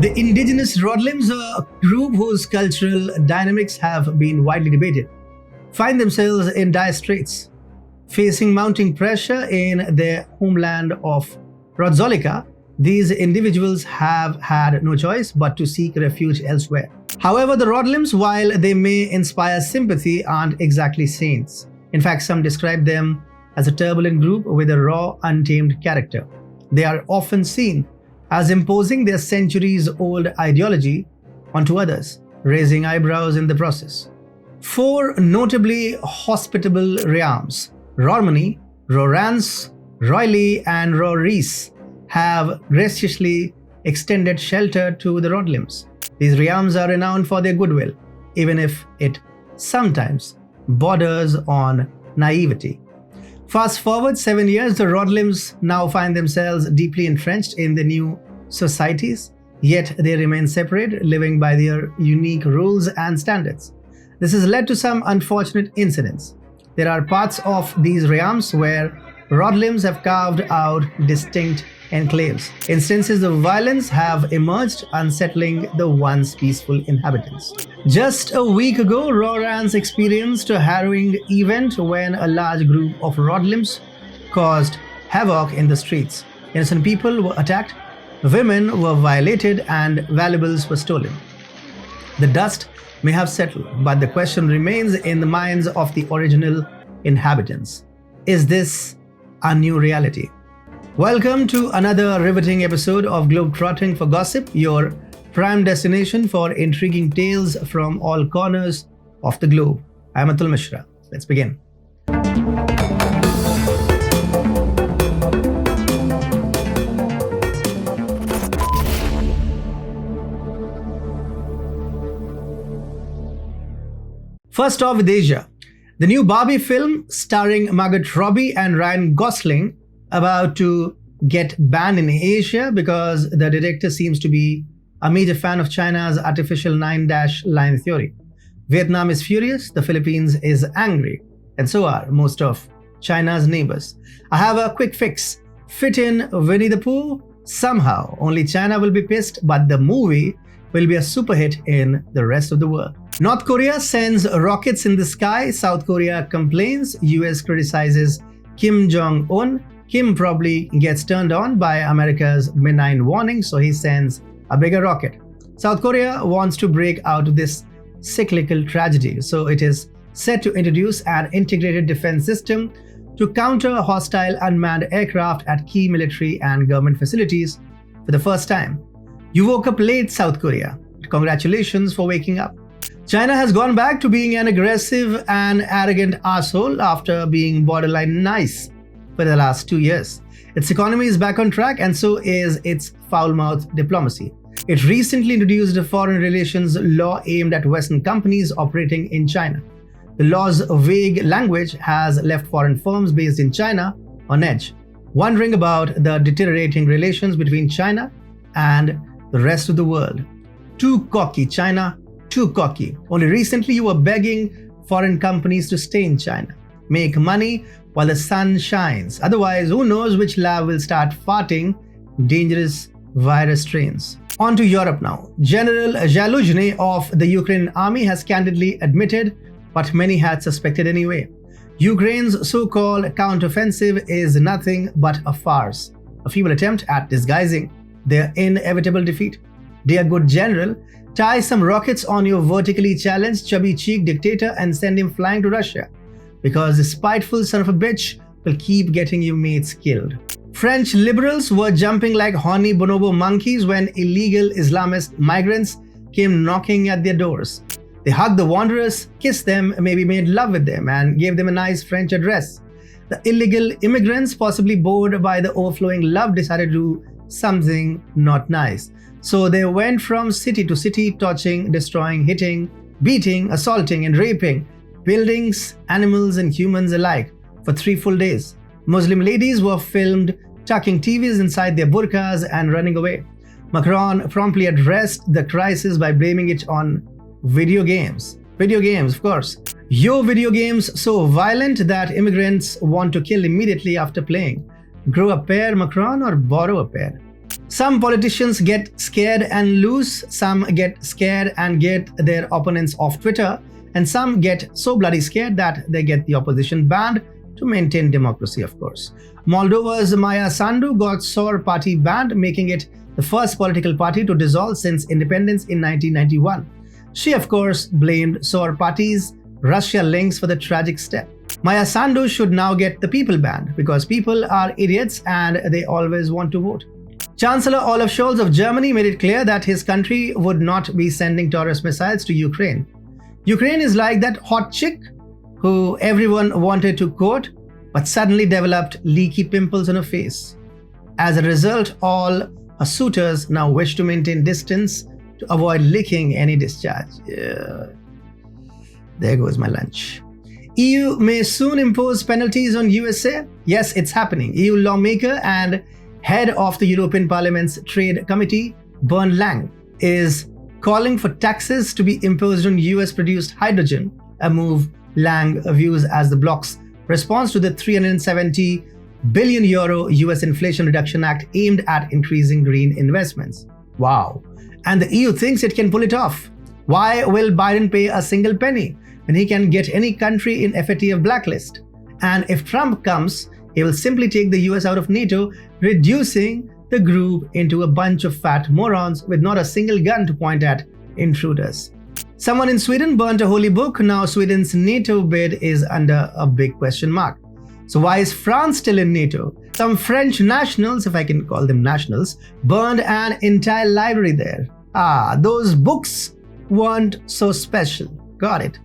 The indigenous Rodlims, a group whose cultural dynamics have been widely debated, find themselves in dire straits. Facing mounting pressure in their homeland of Rodzolika, these individuals have had no choice but to seek refuge elsewhere. However, the Rodlims, while they may inspire sympathy, aren't exactly saints. In fact, some describe them as a turbulent group with a raw, untamed character. They are often seen as imposing their centuries-old ideology onto others, raising eyebrows in the process. Four notably hospitable realms, Rormoni, Rorance, Royli, and Roris, have graciously extended shelter to the Rodlims. These realms are renowned for their goodwill, even if it sometimes borders on naivety. Fast forward 7 years, the Rodlims now find themselves deeply entrenched in the new societies, yet they remain separate, living by their unique rules and standards. This has led to some unfortunate incidents. There are parts of these realms where Rodlims have carved out distinct enclaves. Instances of violence have emerged, unsettling the once peaceful inhabitants. Just a week ago, Rorance experienced a harrowing event when a large group of Rodlims caused havoc in the streets. Innocent people were attacked, women were violated, and valuables were stolen. The dust may have settled, but the question remains in the minds of the original inhabitants. Is this a new reality? Welcome to another riveting episode of Globetrotting for Gossip, your prime destination for intriguing tales from all corners of the globe. I'm Atul Mishra. Let's begin. First off with Asia. The new Barbie film starring Margot Robbie and Ryan Gosling about to get banned in Asia because the director seems to be a major fan of China's artificial 9-line theory. Vietnam is furious, the Philippines is angry, and so are most of China's neighbors. I have a quick fix. Fit in Winnie the Pooh somehow. Only China will be pissed, but the movie will be a super hit in the rest of the world. North Korea sends rockets in the sky. South Korea complains. US criticizes Kim Jong-un. Kim probably gets turned on by America's benign warning, so he sends a bigger rocket. South Korea wants to break out of this cyclical tragedy, so it is set to introduce an integrated defense system to counter hostile unmanned aircraft at key military and government facilities for the first time. You woke up late, South Korea. Congratulations for waking up. China has gone back to being an aggressive and arrogant asshole after being borderline nice for the last 2 years. Its economy is back on track, and so is its foul-mouthed diplomacy. It recently introduced a foreign relations law aimed at Western companies operating in China. The law's vague language has left foreign firms based in China on edge, wondering about the deteriorating relations between China and the rest of the world. Too cocky, China, too cocky. Only recently you were begging foreign companies to stay in China, make money while the sun shines. Otherwise, who knows which lab will start farting dangerous virus strains. On to Europe now. General Zaluzhny of the Ukrainian army has candidly admitted what many had suspected anyway. Ukraine's so-called counteroffensive is nothing but a farce, a feeble attempt at disguising their inevitable defeat. Dear good general, tie some rockets on your vertically challenged chubby-cheeked dictator and send him flying to Russia, because the spiteful son of a bitch will keep getting your mates killed. French liberals were jumping like horny bonobo monkeys when illegal Islamist migrants came knocking at their doors. They hugged the wanderers, kissed them, maybe made love with them, and gave them a nice French address. The illegal immigrants, possibly bored by the overflowing love, decided to do something not nice. So they went from city to city, torching, destroying, hitting, beating, assaulting, and raping buildings, animals, and humans alike for 3 full days. Muslim ladies were filmed tucking TVs inside their burqas and running away. Macron promptly addressed the crisis by blaming it on video games. Video games, of course. Yo, video games so violent that immigrants want to kill immediately after playing. Grow a pair, Macron, or borrow a pair? Some politicians get scared and lose, some get scared and get their opponents off Twitter, and some get so bloody scared that they get the opposition banned to maintain democracy, of course. Moldova's Maya Sandu got SOR party banned, making it the first political party to dissolve since independence in 1991. She, of course, blamed SOR party's Russia links for the tragic step. Maya Sandu should now get the people banned because people are idiots and they always want to vote. Chancellor Olaf Scholz of Germany made it clear that his country would not be sending Taurus missiles to Ukraine. Ukraine is like that hot chick who everyone wanted to court but suddenly developed leaky pimples on her face. As a result, all her suitors now wish to maintain distance to avoid leaking any discharge. There goes my lunch. EU may soon impose penalties on USA. Yes, it's happening. EU lawmaker and head of the European Parliament's Trade Committee, Bernd Lange, is calling for taxes to be imposed on US-produced hydrogen, a move Lange views as the bloc's response to the €370 billion US Inflation Reduction Act aimed at increasing green investments. Wow. And the EU thinks it can pull it off. Why will Biden pay a single penny when he can get any country in FATF blacklist? And if Trump comes, he will simply take the US out of NATO, reducing the group into a bunch of fat morons with not a single gun to point at intruders. Someone in Sweden burnt a holy book. Now Sweden's NATO bid is under a big question mark. So why is France still in NATO? Some French nationals, if I can call them nationals, burned an entire library there. Those books weren't so special. Got it.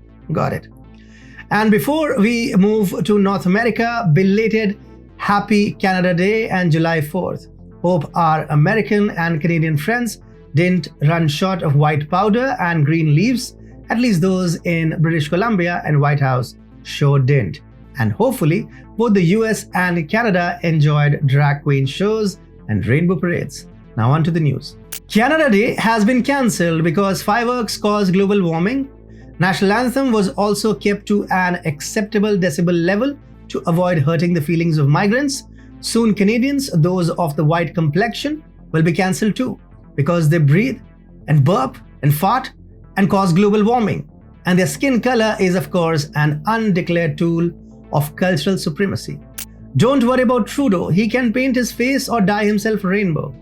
And before we move to North America, belated Happy Canada Day and July 4th. Hope our American and Canadian friends didn't run short of white powder and green leaves. At least those in British Columbia and White House sure didn't. And hopefully, both the US and Canada enjoyed drag queen shows and rainbow parades. Now on to the news. Canada Day has been cancelled because fireworks cause global warming. National anthem was also kept to an acceptable decibel level to avoid hurting the feelings of migrants. Soon Canadians, those of the white complexion, will be cancelled too because they breathe and burp and fart and cause global warming. And their skin color is, of course, an undeclared tool of cultural supremacy. Don't worry about Trudeau. He can paint his face or dye himself rainbow.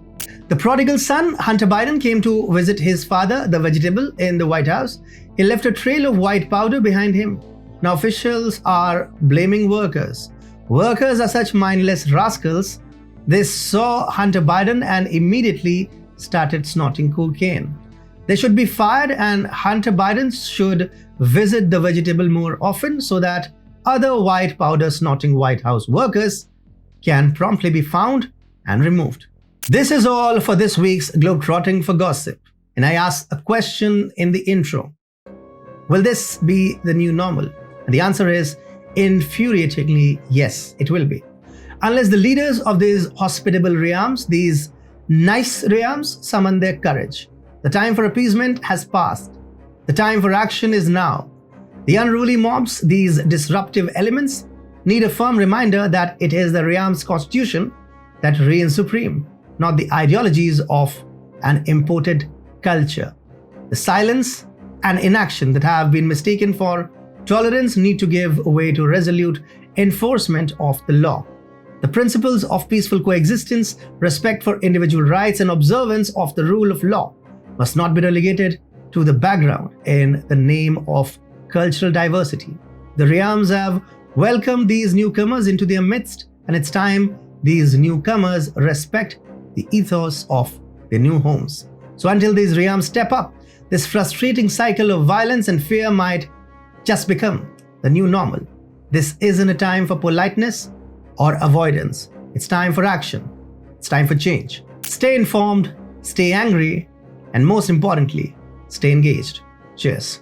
The prodigal son, Hunter Biden, came to visit his father, the vegetable, in the White House. He left a trail of white powder behind him. Now officials are blaming workers. Workers are such mindless rascals. They saw Hunter Biden and immediately started snorting cocaine. They should be fired and Hunter Biden should visit the vegetable more often so that other white powder snorting White House workers can promptly be found and removed. This is all for this week's Globetrotting for Gossip. And I asked a question in the intro. Will this be the new normal? And the answer is infuriatingly yes, it will be. Unless the leaders of these hospitable realms, these nice realms, summon their courage. The time for appeasement has passed. The time for action is now. The unruly mobs, these disruptive elements, need a firm reminder that it is the realm's constitution that reigns supreme, not the ideologies of an imported culture. The silence and inaction that have been mistaken for tolerance need to give way to resolute enforcement of the law. The principles of peaceful coexistence, respect for individual rights, and observance of the rule of law must not be relegated to the background in the name of cultural diversity. The realms have welcomed these newcomers into their midst, and it's time these newcomers respect the ethos of their new homes. So until these realms step up, this frustrating cycle of violence and fear might just become the new normal. This isn't a time for politeness or avoidance. It's time for action. It's time for change. Stay informed, stay angry, and most importantly, stay engaged. Cheers.